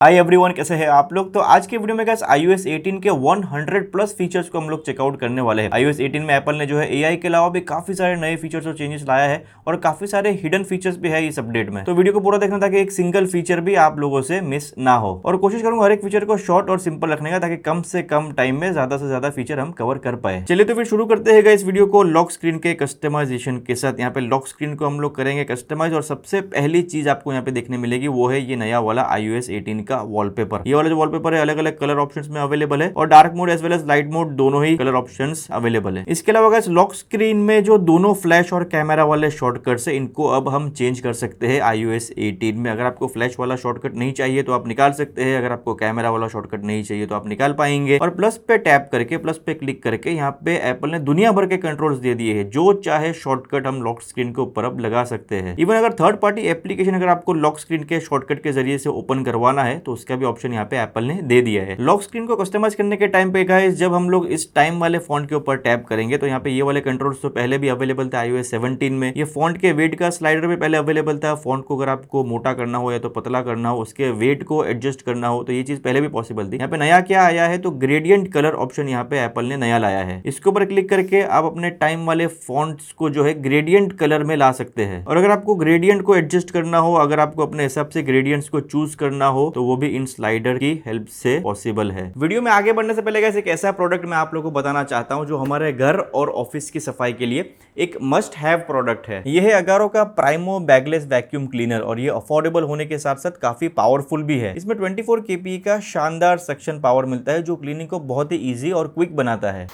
Hi everyone, कैसे हैं आप लोग। तो आज के वीडियो में गाइस iOS 18 के 100 प्लस फीचर्स को हम लोग चेकआउट करने वाले हैं। iOS 18 में एप्पल ने जो है एआई के अलावा भी काफी सारे नए फीचर्स और चेंजेस लाया है और काफी सारे हिडन फीचर्स भी है इस अपडेट में। तो वीडियो को पूरा देखना ताकि एक सिंगल फीचर भी आप लोगों से मिस ना हो, और कोशिश करूंगा हर एक फीचर को शॉर्ट और सिंपल रखने का ताकि कम से कम टाइम में ज्यादा से ज्यादा फीचर हम कवर कर पाए। चलिए तो फिर शुरू करते हैं इस वीडियो को लॉक स्क्रीन के कस्टमाइजेशन के साथ। यहाँ पे लॉक स्क्रीन को हम लोग करेंगे कस्टमाइज, और सबसे पहली चीज आपको यहाँ पे देखने मिलेगी वो है ये नया वाला iOS 18 का वॉलपेपर। ये वाला जो वॉलपेपर है अलग अलग कलर ऑप्शंस में अवेलेबल है और dark mode as well as light mode दोनों ही कलर ऑप्शंस अवेलेबल है। इसके अलावा गाइस लॉक स्क्रीन में जो दोनों फ्लैश और कैमरा वाले शॉर्टकट्स है इनको अब हम चेंज कर सकते हैं iOS 18 में। अगर आपको फ्लैश वाला शॉर्टकट नहीं चाहिए तो आप निकाल सकते हैं, अगर आपको कैमरा वाला शॉर्टकट नहीं चाहिए तो आप निकाल पाएंगे। और प्लस पे टैप करके, प्लस पे क्लिक करके यहाँ पे एप्पल ने दुनिया भर के कंट्रोल्स दे दिए हैं। जो चाहे शॉर्टकट हम लॉक स्क्रीन के ऊपर अब लगा सकते हैं। इवन अगर थर्ड पार्टी एप्लीकेशन अगर आपको लॉक स्क्रीन के शॉर्टकट के जरिए से ओपन करवाना है तो उसका भी ऑप्शन यहाँ पे एप्पल ने दे दिया है। लॉक स्क्रीन को कस्टमाइज करने के टाइम पे गाइस जब हम लोग इस टाइम वाले फॉन्ट के ऊपर टैप करेंगे तो यहाँ पे ये वाले कंट्रोल्स तो पहले भी अवेलेबल थे iOS 17 में। ये फॉन्ट के वेट का स्लाइडर भी पहले अवेलेबल था। फॉन्ट को अगर आपको मोटा करना हो या तो पतला करना हो, उसके वेट को एडजस्ट करना हो, तो ये चीज पहले भी पॉसिबल थी। यहाँ पे नया क्या आया है तो ग्रेडियंट कलर ऑप्शन यहाँ पे एप्पल ने नया लाया है। इसके ऊपर क्लिक करके आप अपने टाइम वाले फॉन्ट्स को जो है ग्रेडियंट कलर में ला सकते हैं। और अगर आपको ग्रेडियंट को एडजस्ट करना हो, अगर आपको अपने हिसाब से ग्रेडियंट्स को चूज करना हो तो वो भी इन स्लाइडर की हेल्प से पॉसिबल है। वीडियो में आगे बढ़ने से पहले एक ऐसा प्रोडक्ट मैं आप लोगों को बताना चाहता हूं जो हमारे घर और ऑफिस की सफाई के लिए एक मस्ट हैव प्रोडक्ट है। यह है अगारो का प्राइमो बैगलेस वैक्यूम क्लीनर, और ये अफोर्डेबल होने के साथ साथ काफी पावरफुल भी है। इसमें 24 kPa का शानदार सक्शन पावर मिलता है जो क्लीनिंग को बहुत ही ईजी और क्विक बनाता है।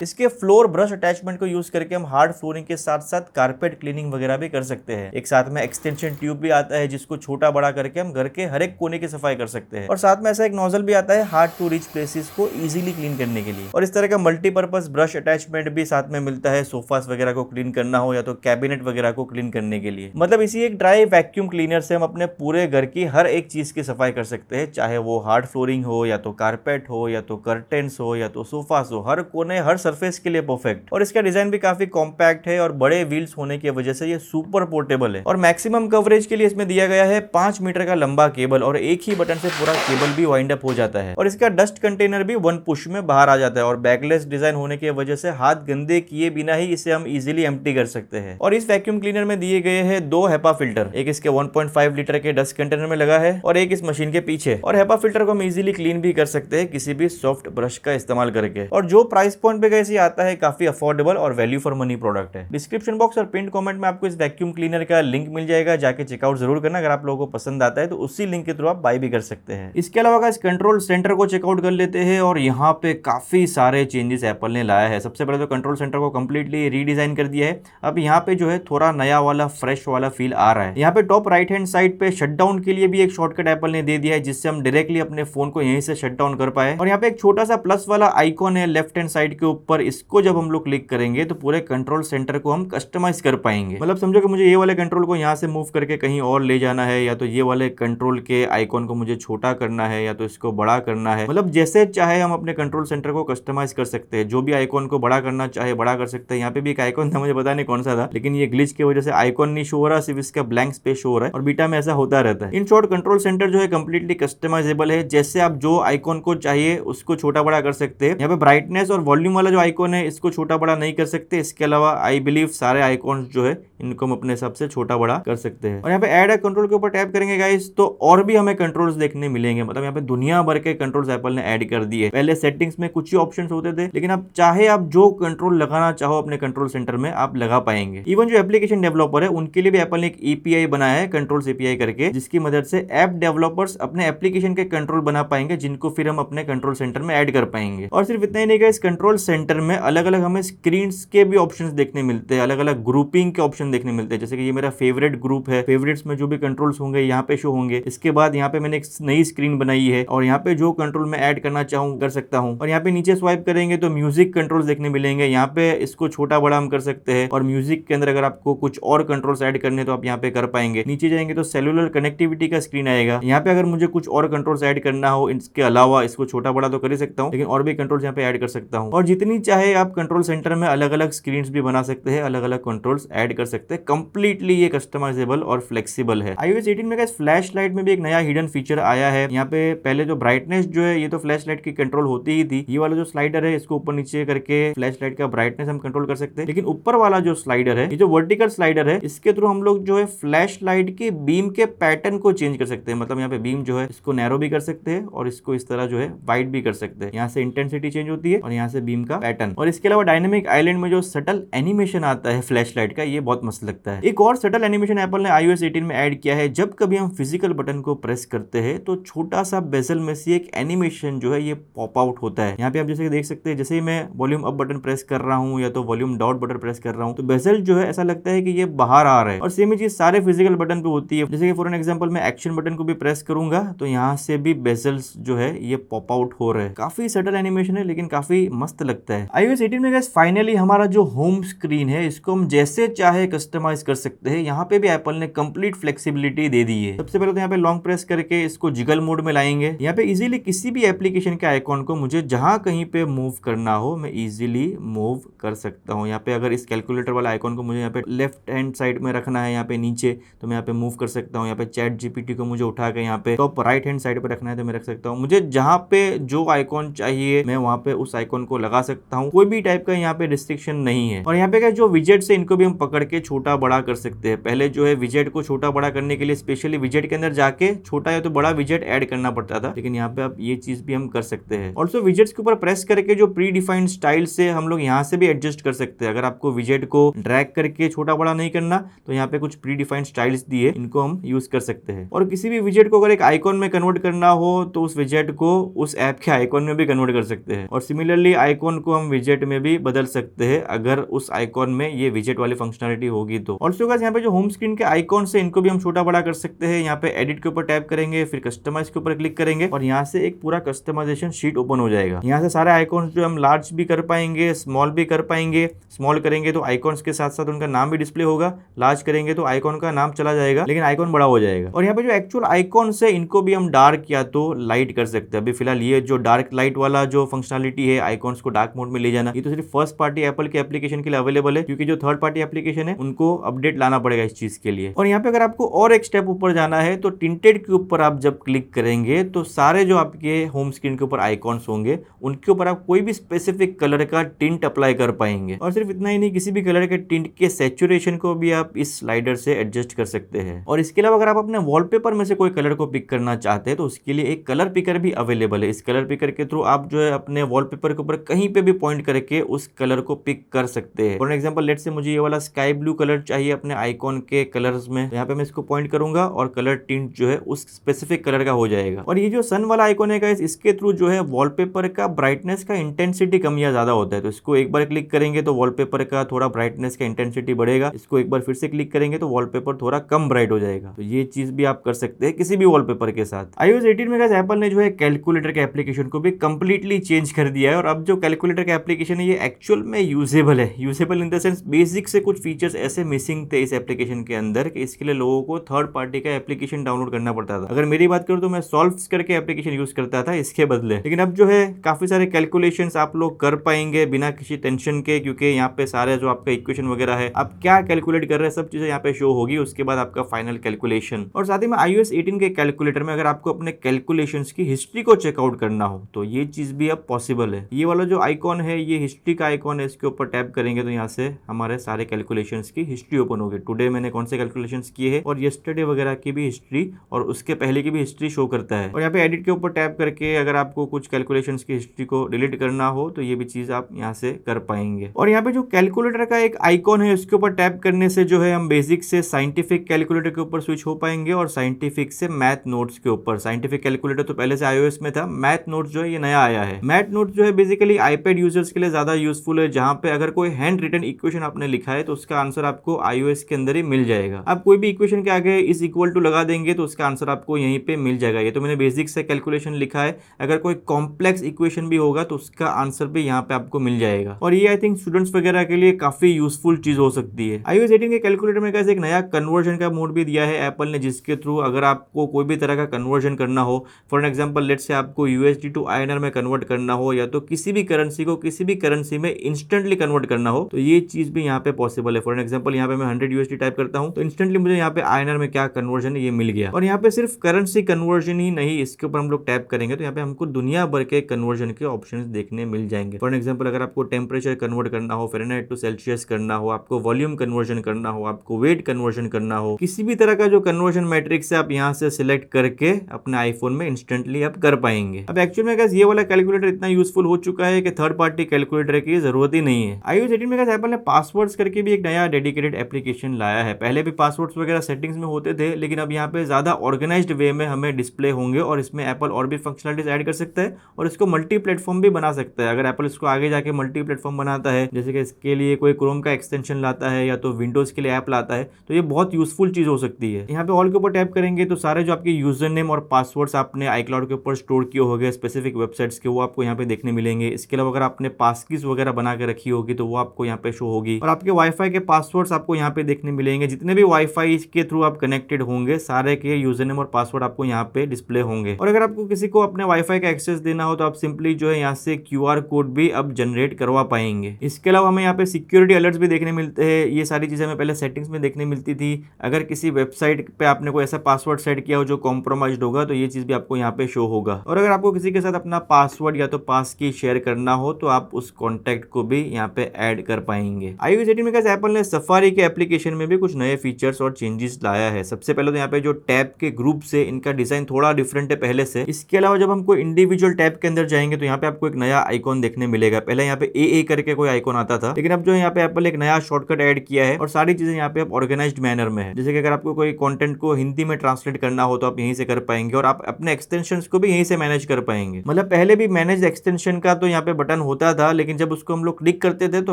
इसके फ्लोर ब्रश अटैचमेंट को यूज करके हम हार्ड फ्लोरिंग के साथ साथ कारपेट क्लीनिंग वगैरह भी कर सकते हैं। एक साथ में एक्सटेंशन ट्यूब भी आता है जिसको छोटा बड़ा करके हम घर के हर एक कोने की सफाई कर सकते हैं। और साथ में ऐसा एक नोजल भी आता है हार्ड टू रीच प्लेसेस को इजीली क्लीन करने के लिए। और इस तरह का मल्टीपर्पज ब्रश अटैचमेंट भी साथ में मिलता है सोफास वगैरह को क्लीन करना हो या तो कैबिनेट वगैरह को क्लीन करने के लिए। मतलब इसी एक ड्राई वैक्यूम क्लीनर से हम अपने पूरे घर की हर एक चीज की सफाई कर सकते हैं, चाहे वो हार्ड फ्लोरिंग हो या तो कारपेट हो या तो कर्टेन्स हो या तो सोफास हो, हर कोने हर सरफेस के लिए परफेक्ट। और इसका डिजाइन भी काफी कॉम्पैक्ट है और बड़े व्हील्स होने की वजह से ये सुपर पोर्टेबल है। और मैक्सिमम कवरेज के लिए इसमें दिया गया है 5 मीटर का लंबा केबल, और एक ही बटन से पूरा केबल भी वाइंड अप हो जाता है। और इसका डस्ट कंटेनर भी वन पुश में बाहर आ जाता है, और बैगलेस डिजाइन होने की वजह से हाथ गंदे किए बिना ही इसे हम इजीली एम्प्टी कर सकते हैं। और इस वैक्यूम क्लीनर में दिए गए हैं 2 हेपा फिल्टर, एक इसके 1.5 लीटर के डस्ट कंटेनर में लगा है और एक इस मशीन के पीछे। और हेपा फिल्टर को हम इजीली क्लीन भी कर सकते हैं किसी भी सॉफ्ट ब्रश का इस्तेमाल करके। और जो प्राइस पॉइंट पे कैसे आता है काफी अफोर्डेबल और वैल्यू फॉर मनी प्रोडक्ट है। डिस्क्रिप्शन बॉक्स और पिन कमेंट में आपको इस वैक्यूम क्लीनर का लिंक मिल जाएगा, जाके चेकआउट जरूर करना। अगर आप लोगों को पसंद आता है तो उसी लिंक के थ्रू आप बाय भी कर सकते हैं। इसके अलावा इस कंट्रोल सेंटर को चेकआउट कर लेते हैं, और यहाँ पे काफी सारे चेंजेस एप्पल ने लाया है। सबसे पहले तो कंट्रोल सेंटर को कंप्लीटली रीडिजाइन कर दिया है। अब यहाँ पे जो है थोड़ा नया वाला फ्रेश वाला फील आ रहा है। यहाँ पे टॉप राइट हैंड साइड पे शटडाउन के लिए भी एक शॉर्टकट एप्पल ने दे दिया है जिससे हम डायरेक्टली अपने फोन को यहीं से शटडाउन कर पाए। और यहाँ पे एक छोटा सा प्लस वाला आइकॉन है लेफ्ट हैंड साइड के ऊपर, इसको जब हम लोग क्लिक करेंगे तो पूरे कंट्रोल सेंटर को हम कस्टमाइज कर पाएंगे। मतलब समझो कि मुझे ये वाले कंट्रोल को यहाँ से मूव करके कहीं और ले जाना है, या तो ये वाले कंट्रोल के आइकॉन को मुझे छोटा करना है या तो इसको बड़ा करना है। मतलब जैसे चाहे हम अपने कंट्रोल सेंटर को कस्टमाइज कर सकते हैं। जो भी आइकॉन को बड़ा करना चाहे बड़ा कर सकते हैं। यहाँ पे भी एक आइकॉन था, मुझे पता नहीं कौन सा था, लेकिन ये ग्लिच की वजह से आइकॉन नहीं शो हो रहा, सिर्फ इसका ब्लैंक स्पेस शो हो रहा है। और बीटा में ऐसा होता रहता है। इन शॉर्ट कंट्रोल सेंटर जो है कंप्लीटली कस्टमाइजेबल है। जैसे आप जो आइकॉन को चाहिए उसको छोटा बड़ा कर सकते हैं। यहाँ पे ब्राइटनेस और वॉल्यूम वाला जो आइकॉन है इसको छोटा बड़ा नहीं कर सकते। इसके अलावा आई बिलीव सारे आइकॉन्स जो है इनको हम अपने हिसाब से छोटा बड़ा कर सकते हैं। और यहाँ पे ऐड कंट्रोल के ऊपर टैप करेंगे गाइस तो और भी हमें कंट्रोल्स देखने मिलेंगे। मतलब यहाँ पे दुनिया भर के कंट्रोल्स एप्पल ने ऐड कर दिए। पहले सेटिंग्स में कुछ ही ऑप्शंस होते थे, लेकिन अब चाहे आप जो कंट्रोल लगाना चाहो अपने कंट्रोल सेंटर में आप लगा पाएंगे। इवन जो एप्लीकेशन डेवलपर है उनके लिए भी एप्पल ने एक एपीआई बनाया है, कंट्रोल्स एपीआई करके, जिसकी मदद से ऐप डेवलपर्स अपने एप्लीकेशन के कंट्रोल बना पाएंगे जिनको फिर हम अपने कंट्रोल सेंटर में ऐड कर पाएंगे। और सिर्फ इतना ही नहीं, इस कंट्रोल सेंटर में अलग अलग हमें स्क्रीन के भी ऑप्शन देखने मिलते हैं, अलग अलग ग्रुपिंग के ऑप्शन देखने मिलते हैं। जैसे कि ये मेरा फेवरेट ग्रुप है, फेवरेट्स में जो भी कंट्रोल्स होंगे यहाँ पे शो होंगे। इसके बाद यहाँ पे मैंने एक नई स्क्रीन बनाई है और यहाँ पे जो कंट्रोल मैं ऐड करना चाहूँ कर सकता हूँ। और यहाँ पे नीचे स्वाइप करेंगे तो म्यूजिक कंट्रोल्स देखने मिलेंगे। यहाँ पे इसको छोटा बड़ा हम कर सकते हैं। और म्यूजिक के अंदर अगर आपको कुछ और कंट्रोल्स ऐड करने तो आप यहाँ पे कर पाएंगे। नीचे जाएंगे तो सेलुलर कनेक्टिविटी का स्क्रीन आएगा। यहाँ पे अगर मुझे कुछ और कंट्रोल्स ऐड करना हो इसके अलावा, इसको छोटा बड़ा तो कर ही सकता हूँ, लेकिन और भी कंट्रोल्स यहाँ पे ऐड कर सकता हूँ। और जितनी जितनी चाहे आप कंट्रोल सेंटर में अलग अलग स्क्रीन भी बना सकते हैं, अलग अलग कंट्रोल्स ऐड कर सकते हैं। कंप्लीटली ये कस्टमाइजेबल और फ्लेक्सिबल है। iOS 18 में गाइस फ्लैश लाइट में भी एक नया हिडन फीचर आया है। यहाँ पे पहले जो ब्राइटनेस जो है ये तो फ्लैश लाइट की कंट्रोल होती ही थी। ये वाला जो स्लाइडर है इसको ऊपर नीचे करके फ्लैश लाइट का ब्राइटनेस हम कंट्रोल कर सकते हैं। लेकिन ऊपर वाला जो स्लाइडर है, ये जो वर्टिकल स्लाइडर है, इसके थ्रू हम लोग जो है फ्लैश लाइट की बीम के पैटर्न को चेंज कर सकते हैं। मतलब यहाँ पे बीम जो है इसको नैरो भी कर सकते हैं और इसको इस तरह जो है वाइड भी कर सकते हैं। यहाँ से इंटेंसिटी चेंज होती है और यहाँ से बीम का पैटर्न। और इसके अलावा डायनेमिक आइलैंड में जो सटल एनिमेशन आता है फ्लैश लाइट का, ये बहुत मस्त लगता है। एक और सटल एनिमेशन एप्पल ने iOS 18 में ऐड किया है। जब कभी हम फिजिकल बटन को प्रेस करते हैं तो छोटा सा बेजल में से एक एनिमेशन जो है ये पॉप आउट होता है। यहाँ पे आप जैसे देख सकते हैं, जैसे ही मैं वॉल्यूम अप बटन प्रेस कर रहा हूँ या तो वॉल्यूम डाउन बटन प्रेस कर रहा हूँ तो बेजल जो है ऐसा लगता है कि ये बाहर आ रहा है। और सेम चीज सारे फिजिकल बटन पे होती है। जैसे कि फॉर एन एग्जांपल मैं एक्शन बटन को भी प्रेस करूंगा तो यहाँ से भी बेजल्स जो है ये पॉप आउट हो रहे हैं। काफी सटल एनिमेशन है लेकिन काफी मस्त लगता है। iOS 18 में गाइस फाइनली हमारा जो होम स्क्रीन है इसको हम जैसे चाहे कस्टमाइज कर सकते हैं। यहाँ पे भी एप्पल ने कंप्लीट फ्लेक्सिबिलिटी दे दी है। सबसे पहले तो यहाँ पे लॉन्ग प्रेस करके इसको जिगल मोड में लाएंगे। यहाँ पे इजीली किसी भी एप्लीकेशन के आइकॉन को मुझे जहां कहीं पे मूव करना हो मैं इजीली मूव कर सकता हूँ। यहाँ पे अगर इस कैलकुलेटर वाला आइकॉन को मुझे यहाँ पे लेफ्ट हैंड साइड में रखना है, यहाँ पे नीचे, तो मैं यहाँ पे मूव कर सकता हूँ। यहाँ पे चैट जीपीटी को मुझे उठा के यहाँ पे टॉप राइट हैंड साइड पे रखना है तो मैं रख सकता हूँ। मुझे जहाँ पे जो आइकॉन चाहिए मैं वहाँ पे उस आइकॉन को लगा सकता हूँ। कोई भी टाइप का यहाँ पे रिस्ट्रिक्शन नहीं है। और यहाँ पे जो विजेट्स है इनको भी हम पकड़ के छोटा बड़ा कर सकते हैं। पहले जो है विजेट को छोटा बड़ा करने के लिए स्पेशली विजेट के अंदर जाके छोटा या तो बड़ा विजेट ऐड करना पड़ता था, लेकिन यहाँ पे अब ये चीज भी हम कर सकते हैं। ऑल्सो विजेट्स के ऊपर प्रेस करके जो प्री डिफाइंड स्टाइल से हम लोग यहाँ से भी एडजस्ट कर सकते हैं। अगर आपको विजेट को ड्रैग करके छोटा बड़ा नहीं करना तो यहाँ पे कुछ प्री डिफाइंड स्टाइल्स दिए, इनको हम यूज कर सकते हैं। और किसी भी विजेट को अगर एक आइकॉन में कन्वर्ट करना हो तो उस विजेट को उस ऐप के आइकॉन में भी कन्वर्ट कर सकते हैं। और सिमिलरली आइकॉन को हम विजेट में भी बदल सकते हैं अगर उस आइकॉन में ये विजेट वाली फंक्शनलिटी होगी तो। ऑल्सो गाइस यहाँ पे जो होम स्क्रीन के आइकॉन से इनको भी हम छोटा बड़ा कर सकते हैं। यहाँ पे एडिट के ऊपर टैप करेंगे, फिर कस्टमाइज के ऊपर क्लिक करेंगे और यहाँ से एक पूरा कस्टमाइजेशन शीट ओपन हो जाएगा। यहाँ से सारे आइकॉन्स जो हम लार्ज भी कर पाएंगे, स्मॉल भी कर पाएंगे। स्मॉल करेंगे तो आइकॉन्स के साथ साथ उनका नाम भी डिस्प्ले होगा, लार्ज करेंगे तो आइकॉन का नाम चला जाएगा लेकिन आइकॉन बड़ा हो जाएगा। और यहाँ पे जो एक्चुअल आइकॉन्स है इनको भी हम डार्क या तो लाइट कर सकते हैं। अभी फिलहाल ये जो डार्क लाइट वाला जो फंक्शनलिटी है आइकॉन्स को डार्क मोड में ले जाना, ये तो सिर्फ फर्स्ट पार्टी एप्पल के एप्लीकेशन के लिए अवेलेबल है, क्योंकि जो थर्ड पार्टी एप्लीकेशन है उनको अपडेट लाना पड़ेगा इस चीज के लिए। और यहाँ पे अगर आपको और एक स्टेप ऊपर जाना है तो टिंटेड के ऊपर आप जब क्लिक करेंगे तो सारे जो आपके होम स्क्रीन के ऊपर आइकॉन्स होंगे उनके ऊपर आप कोई भी स्पेसिफिक कलर का टिंट अप्लाई कर पाएंगे। और सिर्फ इतना ही नहीं, किसी भी कलर के टिंट के सैचुरेशन को भी आप इस स्लाइडर से एडजस्ट कर सकते हैं। और इसके अलावा अगर आप अपने वॉलपेपर में से कोई कलर को पिक करना चाहते हैं तो उसके लिए एक कलर पिकर भी अवेलेबल है। इस कलर पिकर के थ्रू आप जो है अपने वॉलपेपर के ऊपर कहीं पे भी पॉइंट करके उस कलर को पिक कर सकते हैं। फॉर एग्जांपल लेट्स से मुझे ये वाला स्काई ब्लू कलर चाहिए अपने आइकॉन के कलर्स में, यहाँ पे मैं इसको पॉइंट करूंगा और कलर टिंट जो है उस स्पेसिफिक कलर का हो जाएगा। और ये जो सन वाला आइकॉन है गाइस, इसके थ्रू जो है वॉलपेपर का ब्राइटनेस का इंटेंसिटी कम या ज्यादा होता है। तो इसको एक बार क्लिक करेंगे तो वॉलपेपर का थोड़ा ब्राइटनेस का इंटेंसिटी बढ़ेगा, इसको एक बार फिर से क्लिक करेंगे तो वॉलपेपर थोड़ा कम ब्राइट हो जाएगा। तो ये चीज भी आप कर सकते हैं किसी भी वॉलपेपर के साथ। iOS 18 में गाइस एप्पल ने जो है कैलकुलेटर के एप्लीकेशन को भी कंप्लीटली चेंज कर दिया है। और अब जो कैलकुलेटर का एप्लीकेशन है ये एक्चुअल में यूजेबल है। Usable in the sense basic से कुछ फीचर्स ऐसे मिसिंग थे इस एप्लीकेशन के अंदर कि इसके लिए लोगों को थर्ड पार्टी का एप्लीकेशन डाउनलोड करना पड़ता था। अगर मेरी बात करूं तो मैं सॉल्व्स करके एप्लीकेशन यूज करता था इसके बदले, लेकिन अब जो है काफी सारे कैलकुलेशंस आप लोग कर पाएंगे बिना किसी टेंशन के, क्योंकि यहाँ पे सारे जो आपका इक्वेशन वगैरह है आप क्या कैलकुलेट कर रहे हैं सब चीजें यहाँ पे शो होगी, उसके बाद आपका फाइनल कैलकुलेशन। और साथ ही में iOS 18 के कैलकुलेटर में अगर आपको अपने कैलकुलेशंस की हिस्ट्री को चेकआउट करना हो तो ये चीज भी अब पॉसिबल है। ये वाला जो आइकॉन है ये हिस्ट्री का आइकॉन है, इसके ऊपर टैप करेंगे तो यहाँ से हमारे सारे कैलकुलेशंस की हिस्ट्री ओपन होगी। टुडे मैंने कौन से कैलकुलेशंस किए हैं और येस्टरडे वगैरह की भी हिस्ट्री और उसके पहले की भी हिस्ट्री शो करता है। और यहाँ पे एडिट के ऊपर टैप करके अगर आपको कुछ कैलकुलेशंस की हिस्ट्री को डिलीट करना हो तो ये भी चीज आप यहाँ से कर पाएंगे। और यहाँ पे जो कैलकुलेटर का एक आइकॉन है उसके ऊपर टैप करने से जो है हम बेसिक से साइंटिफिक कैलकुलेटर के ऊपर स्विच हो पाएंगे और साइंटिफिक से मैथ नोट्स के ऊपर। साइंटिफिक कैलकुलेटर तो पहले से iOS में था, मैथ नोट्स जो है ये नया आया है। मैथ नोट्स जो है बेसिकली आईपैड यूजर्स के लिए ज्यादा यूजफुल है, जहां पे अगर कोई हैंड रिटन इक्वेशन आपने लिखा है तो उसका आंसर आपको iOS के अंदर ही मिल जाएगा। आप कोई भी इक्वेशन के आगे इज इक्वल टू लगा देंगे तो उसका आंसर आपको यहीं पे मिल जाएगा। ये तो मैंने बेसिक से कैलकुलेशन लिखा है, अगर कोई कॉम्प्लेक्स इक्वेशन भी होगा तो उसका आंसर भी यहाँ पे आपको मिल जाएगा। और ये आई थिंक स्टूडेंट्स वगैरह के लिए काफी यूजफुल चीज हो सकती है। iOS 18 के कैलकुलेटर में कैसे एक नया कन्वर्जन का मोड भी दिया है एप्पल ने, जिसके थ्रू अगर आपको कोई भी तरह का कन्वर्जन करना हो, फॉर एग्जांपल लेट्स से आपको USD टू INR में कन्वर्ट करना हो या तो किसी भी करेंसी करेंसी को किसी भी करेंसी में इंस्टेंटली कन्वर्ट करना हो तो ये चीज भी यहाँ पे पॉसिबल है। फॉर एग्जांपल यहाँ पे मैं 100 USD टाइप करता हूँ तो इंस्टेंटली मुझे यहाँ पे INR में क्या कन्वर्जन है ये मिल गया। और यहाँ पे सिर्फ करेंसी कन्वर्जन ही नहीं, इसके ऊपर हम लोग टैप करेंगे तो यहाँ पे हमको दुनिया भर के कन्वर्जन के ऑप्शंस देखने मिल जाएंगे। फॉर एग्जांपल अगर आपको टेम्परेचर कन्वर्ट करना हो, फ़ारेनहाइट टू सेल्सियस करना हो, आपको वॉल्यूम कन्वर्जन करना हो, आपको वेट कन्वर्जन करना हो, किसी भी तरह का जो कन्वर्जन मैट्रिक्स है आप यहाँ से सिलेक्ट करके अपने आईफोन में इंस्टेंटली आप कर पाएंगे। अब एक्चुअल में गाइस ये वाला कैलकुलेटर इतना यूजफुल हो चुका है कि थर्ड पार्टी कैलकुलेटर की जरूरत ही नहीं है। iOS 18 में गाइस एप्पल ने पासवर्ड्स करके भी एक नया डेडिकेटेड एप्लीकेशन लाया है। पहले भी पासवर्ड्स वगैरह सेटिंग्स में होते थे, लेकिन अब यहाँ पे ज्यादा ऑर्गेनाइज्ड वे में हमें डिस्प्ले होंगे और इसमें एप्पल और भी फंक्शनलिटीज ऐड कर सकता है और इसको मल्टी प्लेटफॉर्म भी बना सकता है। अगर एप्पल इसको आगे जाके मल्टी प्लेटफॉर्म बनाता है, जैसे कि इसके लिए कोई क्रोम का एक्सटेंशन लाता है या तो विंडोज के लिए ऐप लाता है, तो ये बहुत यूजफुल चीज हो सकती है। यहाँ पे ऑल के ऊपर टैप करेंगे तो सारे जो आपके यूजर नेम और पासवर्ड्स आपने iCloud के ऊपर स्टोर किए होंगे स्पेसिफिक वेबसाइट्स के, वो आपको यहाँ पे देखने मिलेंगे। इसके अलावा अगर आपने पासकीज वगैरह बना के रखी होगी तो वो आपको यहाँ पे शो होगी और आपके वाईफाई के पासवर्ड्स आपको यहाँ पे देखने मिलेंगे। जितने भी वाईफाई के थ्रू आप कनेक्टेड होंगे सारे के यूजर नेम और पासवर्ड आपको यहाँ पे डिस्प्ले होंगे। और अगर आपको किसी को अपने वाईफाई का एक्सेस देना हो तो आप सिंपली जो है यहाँ से QR कोड भी अब जनरेट करवा पाएंगे। इसके अलावा हमें यहाँ पे सिक्योरिटी अलर्ट्स भी देखने मिलते हैं। ये सारी चीजें हमें पहले सेटिंग्स में देखने मिलती थी। अगर किसी वेबसाइट पे आपने कोई ऐसा पासवर्ड सेट किया हो जो कॉम्प्रोमाइज्ड होगा तो ये चीज भी आपको यहाँ पे शो होगा। और अगर आपको किसी के साथ अपना पासवर्ड या तो पास की शेयर करना हो तो आप उस कॉन्टैक्ट को भी यहाँ पे ऐड कर पाएंगे। iOS 18 में कैसे एप्पल ने सफारी के एप्लीकेशन में भी कुछ नए फीचर्स और चेंजेस लाया है। सबसे पहले तो यहाँ पे जो टैब के ग्रुप से इनका डिजाइन थोड़ा डिफरेंट है पहले से। इसके अलावा जब हम कोई इंडिविजुअल टैब के अंदर जाएंगे तो यहाँ पे आपको एक नया आइकॉन देखने मिलेगा। पहले यहाँ पे AA करके कोई आइकॉन आता था, लेकिन अब जो यहाँ पे एप्पल एक नया शॉर्टकट ऐड किया है और सारी चीजें यहाँ पे अब ऑर्गेनाइज्ड मैनर में है। जैसे कि अगर आपको कोई कंटेंट को हिंदी में ट्रांसलेट करना हो तो आप यहीं से कर पाएंगे और आप अपने एक्सटेंशंस को भी यहीं से मैनेज कर पाएंगे। मतलब पहले भी मैनेज एक्सटेंशन का तो यहाँ पे बटन होता था, लेकिन जब उसको हम लोग क्लिक करते थे तो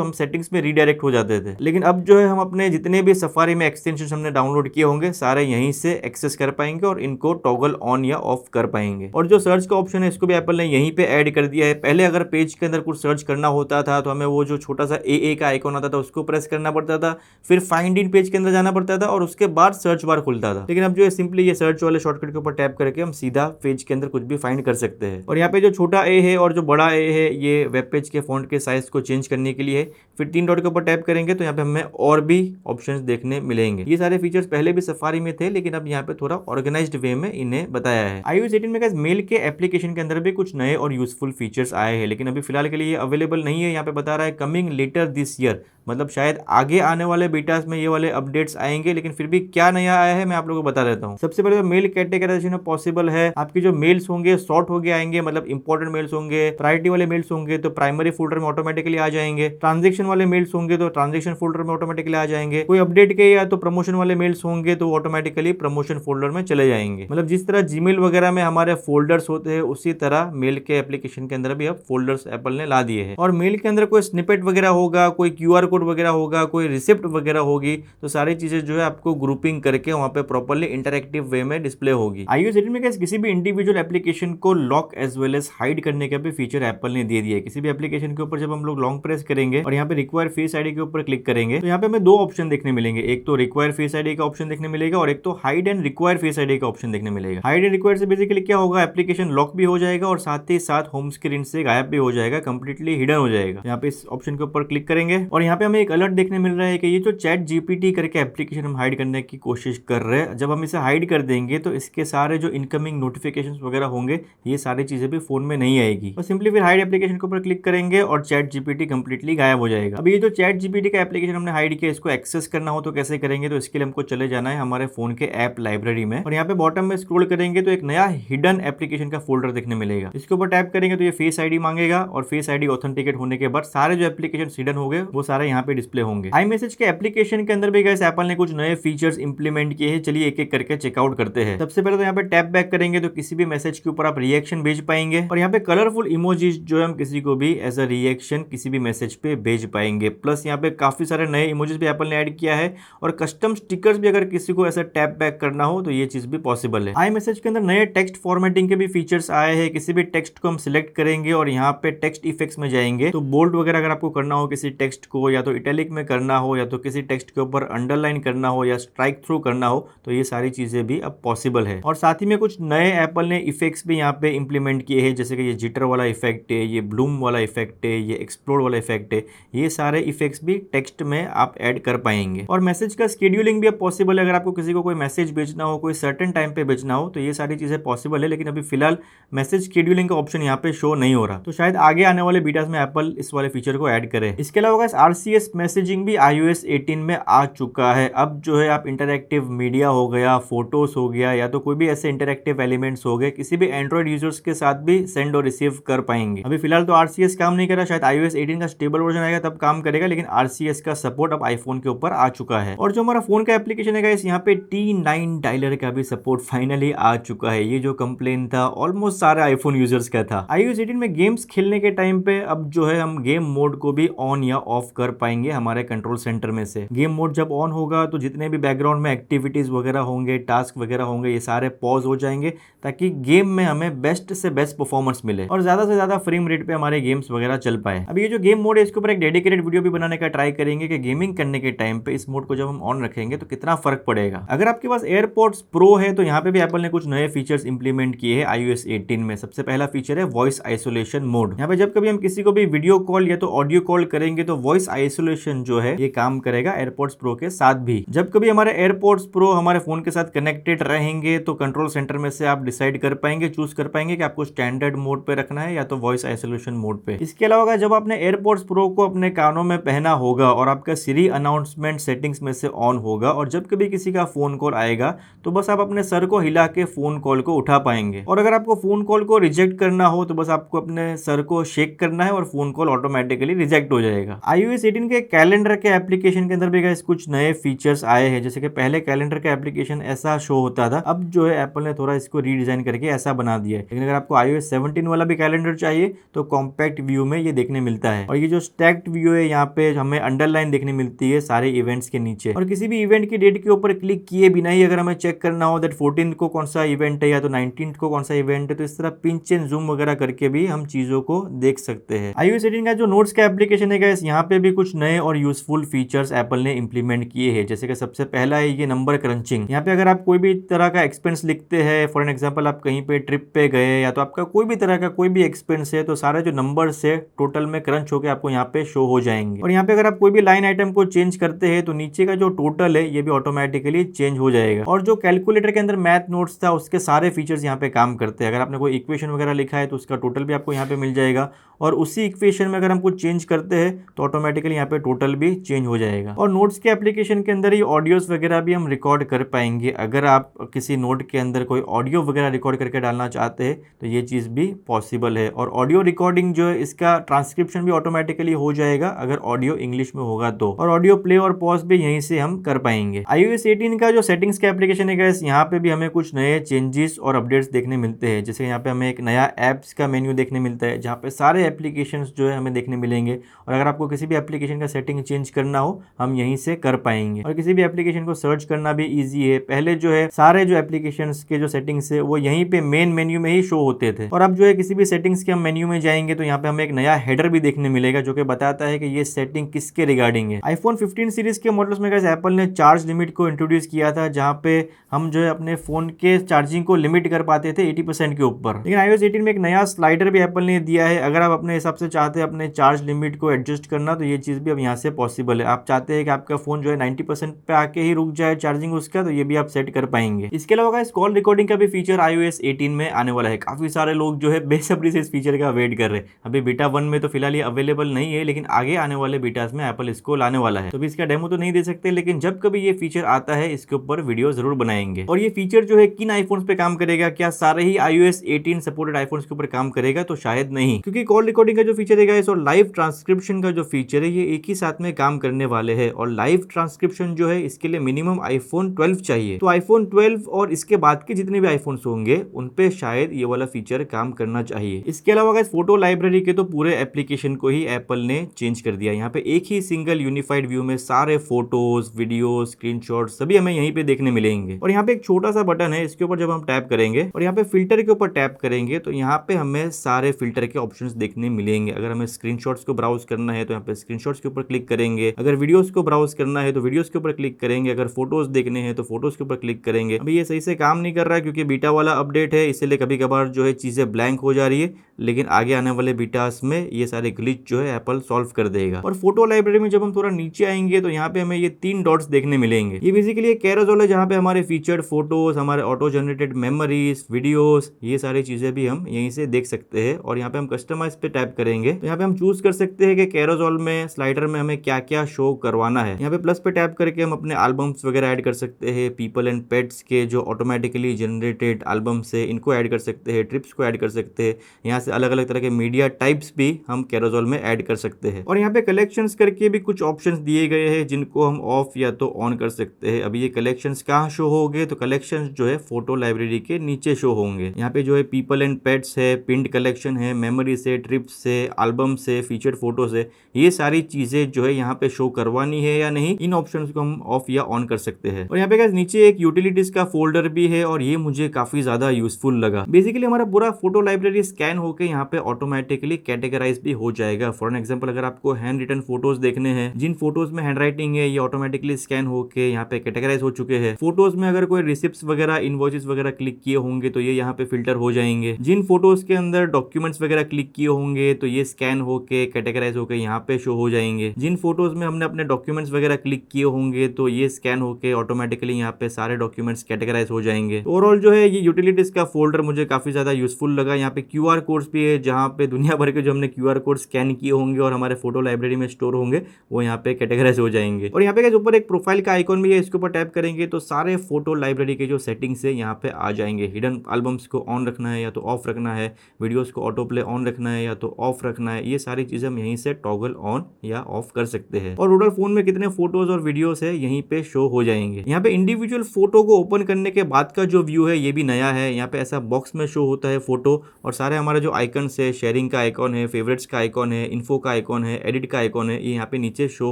हम सेटिंग्स में रीडायरेक्ट हो जाते थे। लेकिन अब जो है हम अपने जितने भी सफारी में एक्सटेंशन हमने डाउनलोड किए होंगे सारे यहीं से एक्सेस कर पाएंगे और इनको टॉगल ऑन या ऑफ कर पाएंगे। और जो सर्च का ऑप्शन है इसको भी एप्पल ने यहीं पे ऐड कर दिया है। पहले अगर पेज के अंदर कुछ सर्च करना होता था तो हमें वो जो छोटा सा AA का आइकॉन आता था उसको प्रेस करना पड़ता था, फिर फाइंड इन पेज के अंदर जाना पड़ता था और उसके बाद सर्च बार खुलता था। लेकिन अब जो है सिंपली ये सर्च वाले शॉर्टकट के ऊपर टैप करके हम सीधा पेज के अंदर कुछ भी फाइंड कर सकते हैं। और यहाँ पे जो छोटा A है और जो बड़ा A है ये वेब पेज के फॉन्ट के साइज को चेंज करने के लिए है। फिर 3 डॉट के ऊपर टैप करेंगे तो यहाँ पे हमें और भी ऑप्शंस देखने मिलेंगे। ये सारे फीचर्स पहले भी सफारी में थे, लेकिन अब यहाँ पे थोड़ा ऑर्गेनाइज्ड वे में इन्हें बताया है। iOS 18 में मेल के एप्लीकेशन के अंदर भी कुछ नए और यूजफुल फीचर्स आए हैं, लेकिन अभी फिलहाल के लिए ये अवेलेबल नहीं है। यहाँ पे बता रहा है कमिंग लेटर दिस ईयर, मतलब शायद आगे आने वाले बीटास में ये वाले अपडेट्स आएंगे। लेकिन फिर भी क्या नया आया है मैं आप लोगों को बता देता हूँ। सबसे पहले तो मेल कैटेगराइजेशन पॉसिबल है। आपके जो मेल्स होंगे सॉर्ट हो गए आएंगे, मतलब इंपॉर्टेंट मेल्स होंगे, प्रायोरिटी वाले मेल्स होंगे तो प्राइमरी फोल्डर में ऑटोमेटिकली आ जाएंगे, ट्रांजेक्शन वाले मेल्स होंगे तो ट्रांजेक्शन फोल्डर में ऑटोमेटिकली आ जाएंगे, कोई अपडेट के या तो प्रमोशन वाले मेल्स होंगे तो ऑटोमेटिकली प्रमोशन फोल्डर में चले जाएंगे। मतलब जिस तरह जीमेल वगैरह में हमारे फोल्डर्स होते हैं उसी तरह मेल के एप्लीकेशन के अंदर भी अब फोल्डर्स एप्पल ने ला दिए हैं। और मेल के अंदर कोई स्निपेट वगैरह होगा, कोई QR कोड वगैरह होगा, कोई रिसिप्ट वगैरह होगी, तो सारी चीजें जो है आपको ग्रुपिंग करके वहां पे प्रॉपर्ली इंटरैक्टिव वे में डिस्प्ले होगी। iOS 18 में किसी भी इंडिविजुअल एप्लीकेशन को lock as well as hide करने का भी फीचर एप्पल ने दे दिया है। किसी भी एप्लीकेशन के ऊपर जब हम लोग लॉन्ग प्रेस करेंगे और यहाँ पे रिक्वायर फेस आईडी के ऊपर क्लिक करेंगे तो यहाँ पे हमें दो ऑप्शन देखने मिलेंगे। एक तो रिक्वायर फेस आईडी का ऑप्शन देखने मिलेगा और एक तो hide and require face ID का ऑप्शन देखने मिलेगा। हाइड एंड रिक्वायर से बेसिकली क्या होगा, एप्लीकेशन लॉक भी हो जाएगा और साथ ही साथ होम स्क्रीन से गायब भी हो जाएगा, कंप्लीटली हिडन हो जाएगा। यहाँ पे इस ऑप्शन के ऊपर क्लिक करेंगे और यहाँ पे हमें एक अलर्ट देखने मिल रहा है कि ये जो चैट GPT करके एप्लीकेशन हम हाइड करने की कोशिश कर रहे हैं, जब हम इसे हाइड कर देंगे तो इसके सारे जो इनकमिंग नोटिफिकेशंस वगैरह होंगे ये सारी चीजें भी फोन में नहीं आएगी। और सिंपली फिर हाइड एप्लीकेशन के ऊपर क्लिक करेंगे और चैट GPT कंप्लीटली गायब हो जाएगा। अभी ये जो चैट GPT का एप्लीकेशन हमने हाइड किया इसको एक्सेस करना हो तो कैसे करेंगे, तो इसके लिए हमको चले जाना है हमारे फोन के ऐप लाइब्रेरी में और यहाँ पे बॉटम में स्क्रॉल करेंगे तो एक नया हिडन एप्लीकेशन का फोल्डर देखने मिलेगा। इसके ऊपर टैप करेंगे तो ये फेस आईडी मांगेगा और फेस आईडी ऑथेंटिकेट होने के बाद सारे जो एप्लीकेशन हिडन हो गए वो सारे यहाँ पे डिस्प्ले होंगे। iMessage के एप्लीकेशन के अंदर भी गाइस एप्पल ने कुछ नए फीचर्स इंप्लीमेंट किए हैं। चलिए एक एक करके चेकआउट करते हैं। सबसे पहले तो यहाँ पे टैप बैक करेंगे तो किसी भी मैसेज के ऊपर आप रिएक्शन भेज पाएंगे और यहाँ पे कलरफुल इमोजीज जो है हम किसी को भी एज अ रिएक्शन किसी भी मैसेज पे भेज पाएंगे। प्लस यहाँ पे काफी सारे नए इमोजीज भी एप्पल ने ऐड किया है और कस्टम स्टिकर्स भी अगर किसी को ऐसा टैप बैक करना हो तो ये चीज भी पॉसिबल है। iMessage के अंदर नए टेक्स्ट फॉर्मेटिंग के भी फीचर्स आए हैं। किसी भी टेक्स्ट को हम सिलेक्ट करेंगे और यहाँ पे टेक्स्ट इफेक्ट्स में जाएंगे तो बोल्ड वगैरह अगर आपको करना हो किसी टेक्स्ट को या तो इटैलिक में करना हो, या तो किसी टेक्स्ट के ऊपर अंडरलाइन करना हो, या स्ट्राइक थ्रू करना हो, तो ये सारी चीजें भी अब पॉसिबल है। और साथ ही में कुछ नए एप्पल ने इफेक्ट्स भी यहाँ पे इंप्लीमेंट किए हैं, जैसे कि ये जिटर वाला इफेक्ट है, ये ब्लूम वाला इफेक्ट है, ये एक्सप्लोर वाला इफेक्ट है। ये सारे इफेक्ट्स भी टेक्स्ट में आप ऐड कर पाएंगे। और मैसेज का शेड्यूलिंग भी अब पॉसिबल है। अगर आपको किसी को कोई मैसेज भेजना हो, कोई सर्टेन टाइम पे भेजना हो, तो ये सारी चीजें पॉसिबल है। लेकिन अभी फिलहाल मैसेज शेड्यूलिंग का ऑप्शन यहाँ पे शो नहीं हो रहा, तो शायद आगे आने वाले बीटास में एप्पल इस वाले फीचर को ऐड करे। इसके अलावा RCS मैसेजिंग भी iOS 18 में आ चुका है। अब जो है आप इंटरैक्टिव मीडिया हो गया, फोटोज हो गया, या तो कोई भी ऐसे इंटरैक्टिव एलिमेंट्स हो गए, किसी भी एंड्रॉइड यूजर्स के साथ भी सेंड और रिसीव कर पाएंगे। अभी फिलहाल तो RCS काम नहीं कर रहा, शायद iOS 18 का स्टेबल वर्जन आएगा तब काम करेगा, लेकिन RCS का सपोर्ट अब आईफोन के ऊपर आ चुका है। और जो हमारा फोन का एप्लीकेशन है गाइस, यहाँ पे T9 डायलर का भी सपोर्ट फाइनली आ चुका है। ये जो कंप्लेन था ऑलमोस्ट सारे आईफोन यूजर्स का था। iOS 18 में गेम्स खेलने के टाइम पे अब जो है हम गेम मोड को भी ऑन या ऑफ कर पाएंगे हमारे कंट्रोल सेंटर में से। गेम मोड जब ऑन होगा तो जितने भी बैकग्राउंड में एक्टिविटीज वगैरह होंगे, टास्क वगैरह होंगे, ये सारे पॉज हो जाएंगे, ताकि गेम में हमें बेस्ट से बेस्ट परफॉर्मेंस मिले और ज्यादा से ज्यादा फ्रेम रेट पे हमारे गेम्स वगैरह चल पाए। अब ये जो गेम मोड है, इसके ऊपर एक डेडिकेटेड वीडियो भी बनाने का ट्राई करेंगे कि गेमिंग करने के टाइम पे इस मोड को जब हम ऑन रखेंगे तो कितना फर्क पड़ेगा। अगर आपके पास एयरपॉड्स प्रो है तो यहाँ पे भी एप्पल ने कुछ नए फीचर्स इंप्लीमेंट किए हैं iOS 18 में। सबसे पहला फीचर है वॉइस आइसोलेशन मोड। यहाँ पे जब कभी हम किसी को भी वीडियो कॉल या तो ऑडियो कॉल करेंगे तो वॉइस आइसोलेशन जो है ये काम करेगा एयरपॉड्स प्रो के साथ भी। जब कभी हमारे एयरपॉड्स प्रो हमारे फोन के साथ कनेक्टेड रहेंगे तो कंट्रोल सेंटर में से आप डिसाइड कर पाएंगे, चूज कर पाएंगे कि आपको स्टैंडर्ड मोड पे रखना है या तो वॉइस आइसोलेशन मोड पे। इसके अलावा जब आपने एयरपॉड्स प्रो को अपने कानों में पहना होगा और आपका सिरी अनाउंसमेंट सेटिंग्स में से ऑन होगा और जब कभी किसी का फोन कॉल आएगा तो बस आप अपने सर को हिला के फोन कॉल को उठा पाएंगे। और अगर आपको फोन कॉल को रिजेक्ट करना हो तो बस आपको अपने सर को शेक करना है और फोन कॉल ऑटोमेटिकली रिजेक्ट हो जाएगा। iOS 18 के कैलेंडर के एप्लीकेशन के अंदर भी गाइस कुछ नए फीचर्स आए हैं, जैसे कि पहले कैलेंडर का एप्लीकेशन ऐसा शो होता था, अब जो है एप्पल ने थोड़ा इसको रीडिजाइन करके ऐसा बना दिया है। लेकिन अगर आपको iOS 17 वाला भी कैलेंडर चाहिए तो कॉम्पैक्ट व्यू में ये देखने मिलता है। और ये जो स्टैक्ड व्यू है, यहाँ पे हमें अंडरलाइन देखने मिलती है सारे इवेंट्स के नीचे। और किसी भी इवेंट की डेट के ऊपर क्लिक किए बिना ही अगर हमें चेक करना हो दैट 14 को कौन सा इवेंट है या तो 19 को कौन सा इवेंट है, तो इस तरह पिंच एंड जूम वगैरह करके भी हम चीजों को देख सकते हैं। iOS 18 का जो नोट्स का एप्लीकेशन है गाइस, यहाँ पे भी कुछ नए और यूजफुल फीचर्स एप्पल ने इंप्लीमेंट किए हैं। जैसे कि सबसे पहला है ये नंबर क्रंचिंग। यहाँ पे अगर आप कोई भी तरह का एक्सपेंस लिखते हैं, फॉर एन एग्जांपल आप कहीं पे ट्रिप पे गए या तो आपका कोई भी तरह का कोई भी एक्सपेंस है, तो सारे जो नंबर्स है टोटल में क्रंच होकर आपको यहाँ पे शो हो जाएंगे। और यहाँ पे अगर आप कोई भी लाइन आइटम को चेंज करते हैं तो नीचे का जो टोटल है ये भी ऑटोमेटिकली चेंज हो जाएगा। और जो कैलकुलेटर के अंदर मैथ नोट्स था उसके सारे फीचर्स यहाँ पे काम करते हैं। अगर आपने कोई इक्वेशन वगैरह लिखा है तो उसका टोटल भी आपको यहाँ पे मिल जाएगा और उसी इक्वेशन में अगर हम कुछ चेंज करते हैं तो ऑटोमेटिकली यहाँ पे टोटल भी चेंज हो जाएगा। और नोट्स के एप्लीकेशन के अंदर ही ऑडियोस वगैरह भी हम रिकॉर्ड कर पाएंगे। अगर आप किसी नोट के अंदर कोई ऑडियो वगैरह रिकॉर्ड करके डालना चाहते हैं तो ये चीज भी पॉसिबल है। और ऑडियो रिकॉर्डिंग जो है इसका ट्रांसक्रिप्शन भी ऑटोमेटिकली हो जाएगा अगर ऑडियो इंग्लिश में होगा तो। और ऑडियो प्ले और पॉज भी यहीं से हम कर पाएंगे। iOS 18 का जो सेटिंग्स का एप्लीकेशन है गाइस, यहाँ पे भी हमें कुछ नए चेंजेस और अपडेट्स देखने मिलते हैं। जैसे यहाँ पे हमें एक नया एप्स का मेन्यू देखने मिलता है जहाँ पे सारे एप्लीकेशंस जो है हमें देखने मिलेंगे। और अगर आपको किसी भी एप्लीकेशन का सेटिंग चेंज करना हो हम यहीं से कर पाएंगे। और किसी भी एप्लीकेशन को सर्च करना भी इजी है। पहले जो है सारे जो एप्लीकेशंस के जो सेटिंग्स है वो यहीं पे मेन मेन्यू में ही शो होते थे। और अब जो है किसी भी सेटिंग्स के हम मेन्यू में जाएंगे तो यहाँ पे हमें एक नया हेडर भी देखने मिलेगा जो कि बताता है कि ये सेटिंग किसके रिगार्डिंग है। iPhone 15 सीरीज के मॉडल्स में एप्पल ने चार्ज लिमिट को इंट्रोड्यूस किया था, जहाँ पे हम जो है अपने फोन के चार्जिंग को लिमिट कर पाते थे 80% के ऊपर। लेकिन iOS 18 में एक नया स्लाइडर भी एप्पल ने दिया है। अगर आप अपने हिसाब से चाहते हैं अपने चार्ज लिमिट को एडजस्ट करना तो ये चीज भी अब यहाँ से पॉसिबल है। आप चाहते हैं कि आपका फोन जो है 90% पे आके ही रुक जाए चार्जिंग उसका, तो ये भी आप सेट कर पाएंगे। इसके अलावा इस कॉल रिकॉर्डिंग का भी फीचर iOS 18 में आने वाला है। काफी सारे लोग जो है बेसब्री से इस फीचर का वेट कर रहे हैं। अभी बीटा 1 में तो फिलहाल ये अवेलेबल नहीं है, लेकिन आगे आने वाले बीटास में एप्पल इसको लाने वाला है। तो भी इसका डेमो तो नहीं दे सकते, लेकिन जब कभी ये फीचर आता है इसके ऊपर वीडियो जरूर बनाएंगे। और ये फीचर जो है किन आईफोन्स पे काम करेगा, क्या सारे ही iOS 18 सपोर्टेड आईफोन्स के ऊपर काम करेगा, तो शायद नहीं, क्योंकि कॉल रिकॉर्डिंग का जो फीचर है और लाइव ट्रांसक्रिप्शन का जो फीचर है ये एक ही साथ में काम करने वाले हैं। और लाइव ट्रांसक्रिप्शन जो है इसके लिए मिनिमम iPhone 12 चाहिए। तो iPhone 12 और इसके बाद के जितने भी आईफोन्स होंगे उन पे शायद ये वाला फीचर काम करना चाहिए। इसके अलावा गाइस फोटो लाइब्रेरी के तो पूरे एप्लीकेशन को ही एप्पल ने चेंज कर दिया। यहाँ पे एक ही सिंगल यूनिफाइड व्यू में सारे फोटोज, वीडियो, स्क्रीनशॉट सभी हमें यहीं पे देखने मिलेंगे। और यहाँ पे एक छोटा सा बटन है, इसके ऊपर जब हम टैप करेंगे और यहाँ पे फिल्टर के ऊपर टैप करेंगे तो यहाँ पे हमें सारे फिल्टर के ऑप्शंस देखने मिलेंगे। अगर हमें स्क्रीनशॉट्स को ब्राउज करना है तो यहाँ पे स्क्रीनशॉट स्क्रीनशॉट्स के ऊपर क्लिक करेंगे, अगर वीडियोस को ब्राउज करना है तो वीडियोस के ऊपर क्लिक करेंगे, अगर फोटोज देखने हैं तो फोटोज के ऊपर क्लिक करेंगे। अभी ये सही से काम नहीं कर रहा है क्योंकि बीटा वाला अपडेट है, इसलिए कभी कभार जो है चीजें ब्लैंक हो जा रही है, लेकिन आगे आने वाले बीटास में ये सारे ग्लिच जो है एप्पल सॉल्व कर देगा। और फोटो लाइब्रेरी में जब हम थोड़ा नीचे आएंगे तो यहाँ पे हमें ये 3 डॉट्स देखने मिलेंगे। ये बेसिकली एक कैरोसेल है जहाँ पे हमारे फीचर्ड फोटोज, हमारे ऑटो जनरेटेड मेमोरीज, वीडियोस, ये सारी चीजें भी हम यहीं से देख सकते हैं। और यहाँ पे हम कस्टमाइज पे टैप करेंगे तो यहाँ पे हम चूज कर सकते हैं कि कैरोसेल में स्लाइडर में हमें क्या क्या शो करवाना है। यहाँ पे प्लस पे टैप करके हम अपने एल्बम्स वगैरह ऐड कर सकते हैं, पीपल एंड पेट्स के जो ऑटोमेटिकली जनरेटेड एल्बम्स है इनको ऐड कर सकते हैं, ट्रिप्स को ऐड कर सकते हैं। यहाँ से अलग अलग तरह के मीडिया टाइप्स भी हम कैरोसेल में ऐड कर सकते हैं। और यहाँ पे कलेक्शंस करके भी कुछ ऑप्शंस दिए गए हैं जिनको हम ऑफ या तो ऑन कर सकते हैं। अभी ये कलेक्शंस कहाँ शो होंगे तो कलेक्शंस जो है फोटो लाइब्रेरी के नीचे शो होंगे। यहाँ पे जो है पीपल एंड पेट्स है, पिंड कलेक्शन है, मेमोरी से, ट्रिप्स से, एल्बम से, फीचर्ड फोटो से, ये सारी चीजें जो है यहाँ पे शो करवानी है या नहीं, इन ऑप्शंस को हम ऑफ या ऑन कर सकते हैं। और यहाँ पे नीचे एक यूटिलिटीज का फोल्डर भी है और ये मुझे काफी ज्यादा यूजफुल लगा। बेसिकली हमारा पूरा फोटो लाइब्रेरी स्कैन होकर यहाँ पे ऑटोमेटिकली कैटेगराइज भी हो जाएगा। फॉर एग्जांपल अगर आपको हैंड रिटन फोटोज देखने हैं, जिन फोटोज में हैंड राइटिंग है ये ऑटोमेटिकली स्कैन होके यहाँ पे कैटेगराइज हो चुके हैं। फोटोज में अगर कोई रिसिप्ट्स वगैरह, इनवॉइसेस वगैरह क्लिक किए होंगे तो ये यहाँ पे फिल्टर हो जाएंगे। जिन फोटोज के अंदर डॉक्यूमेंट्स वगैरह क्लिक किए होंगे तो ये स्कैन होके कैटेगराइज होके यहाँ पे शो हो जाएंगे। जिन फोटोज में हमने अपने डॉक्यूमेंट्स वगैरह क्लिक किए होंगे तो ये स्कैन होके ऑटोमेटिकली यहाँ पे सारे डॉक्यूमेंट्स कैटेगराइज हो जाएंगे। ओवरऑल जो है ये यूटिलिटीज का फोल्डर मुझे काफी ज्यादा यूजफुल लगा। यहाँ पे QR कोड्स भी है जहाँ पे दुनिया भर के जो हमने QR कोड स्कैन किए होंगे और हमारे फोटो लाइब्रेरी में स्टोर होंगे वो यहाँ पे कैटेगराइज हो जाएंगे। और यहाँ पे ऊपर एक प्रोफाइल का आइकॉन भी है, इसके ऊपर टैप करेंगे तो सारे फोटो लाइब्रेरी के जो सेटिंग्स है यहाँ पे आ जाएंगे। हिडन एल्बम्स को ऑन रखना है या तो ऑफ रखना है, वीडियोस को ऑटो प्ले ऑन रखना है या तो ऑफ रखना है, ये सारी चीजें हम यहीं से टॉगल ऑन या ऑफ कर सकते हैं। और रूडर फोन में कितने फोटोज और वीडियोस है यहीं पे शो हो जाएंगे। यहाँ पे इंडिविजुअल फोटो को ओपन करने के बाद का जो व्यू है ये भी नया है। यहाँ पे ऐसा बॉक्स में शो होता है फोटो और सारे हमारे जो आइकन्स है, शेयरिंग का आइकॉन है, फेवरेट्स का आइकॉन है, इन्फो का आइकॉन है, एडिट का आइकॉन है, ये यहाँ पे नीचे शो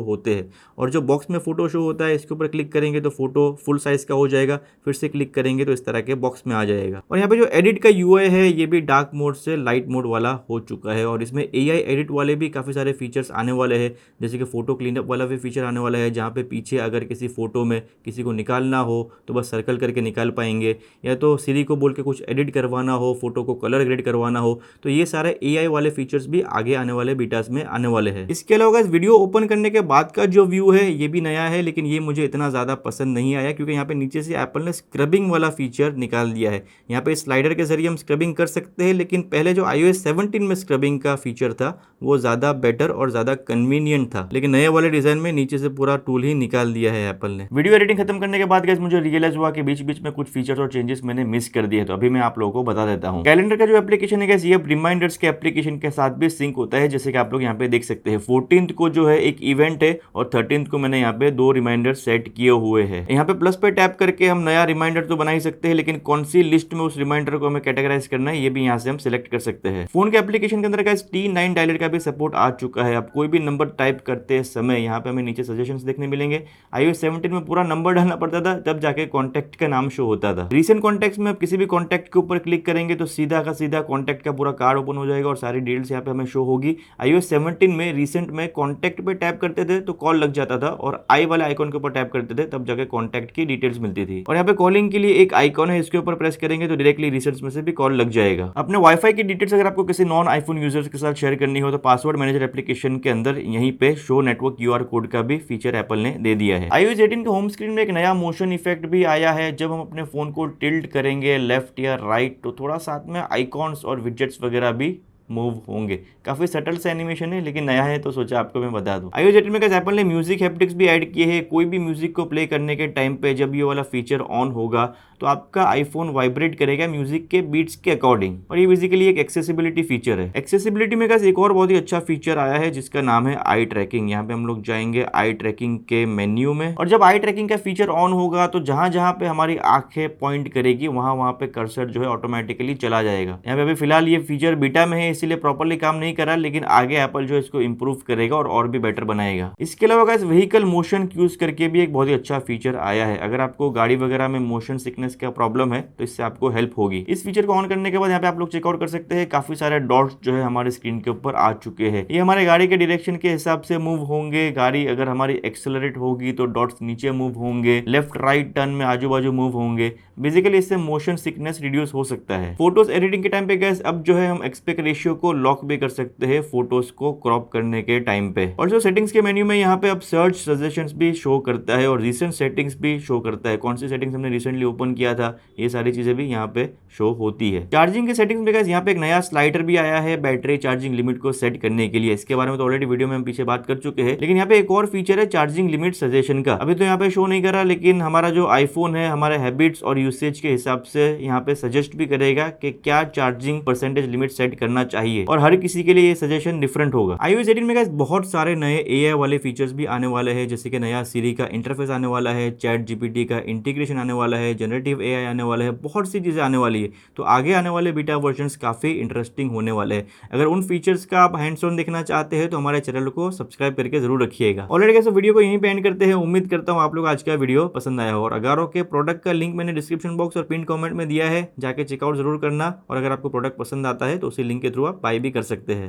होते हैं। और जो बॉक्स में फोटो शो होता है इसके ऊपर क्लिक करेंगे तो फोटो फुल साइज का हो जाएगा, फिर से क्लिक करेंगे तो इस तरह के बॉक्स में आ जाएगा। और यहाँ पे जो एडिट का UI है ये भी डार्क मोड से लाइट मोड वाला हो चुका है और इसमें AI एडिट वाले भी काफी सारे फीचर्स आने वाले हैं, जैसे कि फोटो क्लीनअप वाला भी फीचर आने वाला है जहाँ पे पीछे अगर किसी फोटो में किसी को निकालना हो तो बस सर्कल करके निकाल पाएंगे, या तो सिरी को बोल के कुछ एडिट करवाना हो, फोटो को कलर ग्रेड करवाना हो, तो ये सारे AI वाले फीचर्स भी आगे आने वाले बीटास में आने वाले हैं। इसके अलावा इस वीडियो ओपन करने के बाद का जो व्यू है ये भी नया है, लेकिन ये मुझे इतना ज्यादा पसंद नहीं आया क्योंकि यहाँ पे नीचे से एप्पल ने स्क्रबिंग वाला फीचर निकाल दिया है। यहाँ पे स्लाइडर के जरिए हम स्क्रबिंग कर सकते हैं, लेकिन पहले जो iOS 17 में स्क्रबिंग का फीचर था वो ज्यादा बेटर और ज्यादा कन्वीनियंट था, लेकिन नए वाले डिजाइन में नीचे से पूरा टूल ही निकाल दिया है एप्पल ने। वीडियो एडिटिंग खत्म करने के बाद गाइस मुझे रियलाइज हुआ कि बीच बीच में कुछ फीचर्स और चेंजेस मैंने मिस कर दिए, तो अभी मैं आप लोगों को बता देता हूँ। कैलेंडर का जो एप्लीकेशन है गाइस ये रिमाइंडर्स के एप्लीकेशन के साथ भी सिंक होता है, जैसे कि आप लोग यहाँ पे देख सकते हैं 14th को जो है एक इवेंट है और 13th को मैंने यहाँ पे 2 रिमाइंडर सेट किए हुए हैं। यहाँ पे प्लस पे टैप करके हम नया रिमाइंडर तो बना ही सकते हैं, लेकिन कौन सी लिस्ट में उस रिमाइंडर को हमें कैटेगराइज करना है ये भी यहाँ से हम सिलेक्ट कर सकते हैं। फोन के एप्लीकेशन के अंदर गाइस T9 डायलर का भी सपोर्ट आ चुका है। अब कोई भी नंबर टाइप करते समय यहाँ पे हमें नीचे सजेशंस देखने मिलेंगे। iOS 17 में पूरा नंबर डालना पड़ता था, तब जाके कॉन्टैक्ट का नाम शो होता था। रिसेंट कॉन्टैक्ट्स में किसी भी कॉन्टैक्ट के ऊपर क्लिक करेंगे तो सीधा का सीधा कॉन्टैक्ट का पूरा कार्ड ओपन हो जाएगा और सारी डिटेल्स यहाँ पे हमें शो होगी। iOS 17 में रिसेंट में कॉन्टैक्ट पे टैप करते थे तो कॉल लग जाता था और आई वाले आइकॉन के ऊपर टैप करते थे तब जाके कॉन्टैक्ट की डिटेल्स मिलती थी। और यहाँ पे कॉलिंग के लिए एक आइकॉन है, इसके ऊपर प्रेस करेंगे तो डायरेक्टली रिसेंट्स में से भी कॉल लग जाएगा। अपने वाईफाई की डिटेल्स अगर आपको किसी नॉन आईफोन यूजर्स के साथ शेयर करनी हो तो पासवर्ड मैनेजर एप्लीकेशन के अंदर यहीं पे शो नेटवर्क QR कोड का भी फीचर एप्पल ने दे दिया है। iOS 18 के होम स्क्रीन में एक नया मोशन इफेक्ट भी आया है। जब हम अपने फोन को टिल्ट करेंगे लेफ्ट या राइट तो थोड़ा साथ में आइकॉन्स और विजेट्स वगैरह भी मूव होंगे। काफी सटल सा एनिमेशन है, लेकिन नया है तो सोचा आपको मैं बता दूं। iOS 18 में गाइस एप्पल ने म्यूजिक हैप्टिक्स भी ऐड किए हैं। कोई भी म्यूजिक को प्ले करने के टाइम पे जब ये वाला फीचर ऑन होगा तो आपका आईफोन वाइब्रेट करेगा म्यूजिक के बीट्स के अकॉर्डिंग, और ये बेसिकली एक एक्सेसिबिलिटी फीचर है। एक्सेसिबिलिटी में गाइस एक और बहुत ही अच्छा फीचर आया है जिसका नाम है आई ट्रैकिंग। यहाँ पे हम लोग जाएंगे आई ट्रैकिंग के मेन्यू में, और जब आई ट्रैकिंग का फीचर ऑन होगा तो जहां जहां पे हमारी आंखें पॉइंट करेगी वहां वहां पे कर्सर जो है ऑटोमेटिकली चला जाएगा। यहाँ पे अभी फिलहाल ये फीचर बीटा में है, इसीलिए प्रॉपर्ली काम नहीं कर रहा, लेकिन आगे एप्पल जो है इसको इंप्रूव करेगा और भी बेटर बनाएगा। इसके अलावा गाइस व्हीकल मोशन यूज करके भी एक बहुत ही अच्छा फीचर आया है। अगर आपको गाड़ी वगैरह में मोशन सिकनेस का प्रॉब्लम है तो इससे आपको हेल्प होगी। इस फीचर को ऑन करने के बाद यहाँ पे आप लोग चेकआउट कर सकते हैं, काफी सारे डॉट्स जो है हमारे स्क्रीन के ऊपर आ चुके हैं। ये हमारे गाड़ी के डायरेक्शन के हिसाब से मूव होंगे। गाड़ी अगर हमारी एक्सेलरेट होगी तो डॉट्स नीचे मूव होंगे, लेफ्ट राइट टर्न में आजू बाजू मूव होंगे। बेसिकली इससे मोशन सिकनेस रिड्यूस हो सकता है। फोटोज एडिटिंग के टाइम पे गैस अब जो है हम एक्सपेक्ट रेशियो को लॉक भी कर सकते हैं फोटोज को क्रॉप करने के टाइम पे। और जो सेटिंग्स के मेन्यू में यहाँ पे अब सर्च सजेशंस भी शो करता है और रिसेंट सेटिंग्स भी शो करता है। कौन सी सेटिंग्स हमने रिसेंटली ओपन किया था, ये सारी चीजें भी यहाँ पे शो होती है। चार्जिंग के सेटिंग्स में गैस यहाँ पे एक नया स्लाइडर भी आया है बैटरी चार्जिंग लिमिट को सेट करने के लिए। इसके बारे में तो ऑलरेडी वीडियो में हम पीछे बात कर चुके हैं, लेकिन यहाँ पे एक और फीचर है चार्जिंग लिमिट सजेशन का। अभी तो यहाँ पे शो नहीं कर रहा, लेकिन हमारा जो आईफोन है हमारे हैबिट्स और यूसेज के हिसाब से यहाँ पे सजेस्ट भी करेगा कि क्या चार्जिंग परसेंटेज लिमिट सेट करना चाहिए, और हर किसी के लिए ये सजेशन डिफरेंट होगा। iOS 18 में गाइस बहुत सारे नए AI वाले फीचर्स भी आने वाले हैं, जैसे कि नया सीरी का इंटरफेस आने वाला है, चैट जीपीटी का इंटीग्रेशन आने वाला है, जनरेटिव AI आने वाला है, बहुत सी चीजें आने वाली है। तो आगे आने वाले बीटा वर्जन्स काफी इंटरेस्टिंग होने वाले हैं। अगर उन फीचर्स का आप हैंड्स ऑन देखना चाहते हैं तो हमारे चैनल को सब्सक्राइब करके जरूर रखिएगा। ऑलरेडी गाइस वीडियो को यहीं पे एंड करते हैं। उम्मीद करता हूँ आप लोग आज का वीडियो पसंद आया हो, और अगारो के प्रोडक्ट का लिंक मैंने डिस्क्रिप्शन बॉक्स और पिन कमेंट में दिया है, जाके चेकआउट जरूर करना। और अगर आपको प्रोडक्ट पसंद आता है तो उसी लिंक के थ्रू आप बाय भी कर सकते हैं।